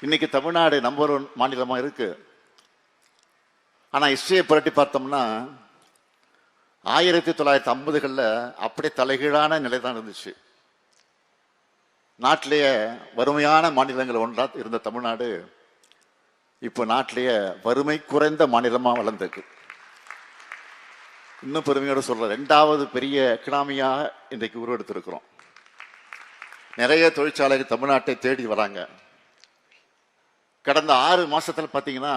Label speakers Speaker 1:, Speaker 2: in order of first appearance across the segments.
Speaker 1: இன்னைக்கு தமிழ்நாடு நம்பர் 1 மாநிலமா இருக்கு. ஆனா ஹிஸ்டரியை புரட்டி பார்த்தோம்னா 1950களில் அப்படியே தலைகீழான நிலை தான் இருந்துச்சு. நாட்டிலேயே வறுமையான மாநிலங்கள் ஒன்றா இருந்த தமிழ்நாடு இப்போ நாட்டிலேயே வறுமை குறைந்த மாநிலமா வளர்ந்திருக்கு. இன்னும் பெருமையோடு சொல்ற 2வது பெரிய எக்கனாமியாக இன்றைக்கு உருவெடுத்திருக்கிறோம். நிறைய தொழிற்சாலைகள் தமிழ்நாட்டை தேடி வராங்க. கடந்த 6 மாசத்துல பார்த்தீங்கன்னா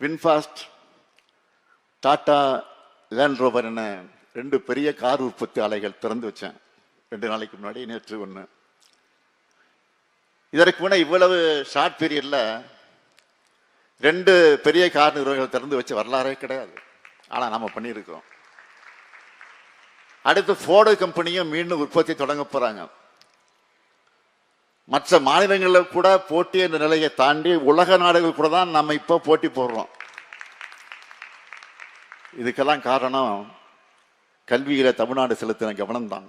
Speaker 1: வின்ஃபாஸ்ட், டாடா லேண்ட் ரோவர் என 2 பெரிய கார் உற்பத்தி ஆலைகள் திறந்து வச்சேன் 2 நாளைக்கு முன்னாடி, நேற்று 1. இதற்கு முன்னே இவ்வளவு ஷார்ட் பீரியட்ல 2 பெரிய கார் நிறுவனங்கள் திறந்து வச்ச வரலாறே கிடையாது. ஆனா நம்ம பண்ணியிருக்கிறோம். அடுத்து ஃபோர்டு கம்பெனியும் மீண்டும் உற்பத்தி தொடங்க போறாங்க. மற்ற மாநிலங்களில் கூட போட்டி என்ற நிலையை தாண்டி உலக நாடுகள் கூட தான் நம்ம இப்போ போட்டி போடுறோம். இதுக்கெல்லாம் காரணம் கல்வியில தமிழ்நாடு செலுத்தின கவனம் தான்.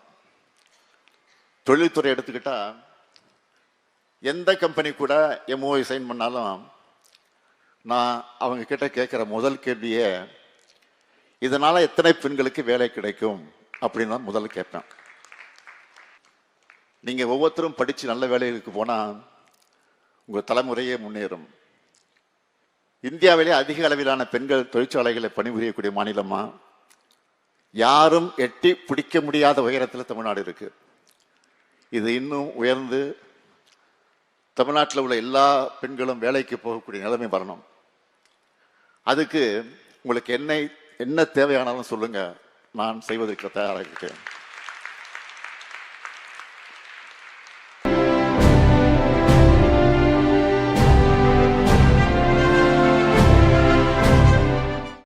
Speaker 1: தொழில்துறை எடுத்துக்கிட்டா எந்த கம்பெனி கூட MOU சைன் பண்ணாலும் நான் அவங்க கிட்ட கேட்கிற முதல் கேள்வியே இதனால எத்தனை பெண்களுக்கு வேலை கிடைக்கும் அப்படின்னு தான் முதல்ல கேட்பேன். நீங்க ஒவ்வொருத்தரும் படிச்சு நல்ல வேலைகளுக்கு போனா உங்க தலைமுறையே முன்னேறும். இந்தியாவிலே அதிக அளவிலான பெண்கள் தொழிற்சாலைகளை பணிபுரியக்கூடிய மாநிலமா, யாரும் எட்டி பிடிக்க முடியாத உயரத்தில் தமிழ்நாடு இருக்கு. இது இன்னும் உயர்ந்து தமிழ்நாட்டில் உள்ள எல்லா பெண்களும் வேலைக்கு போகக்கூடிய நிலைமை வரணும். அதுக்கு உங்களுக்கு என்ன தேவையானாலும் சொல்லுங்க, நான் செய்வதற்கு தயாராக இருக்கிறேன்.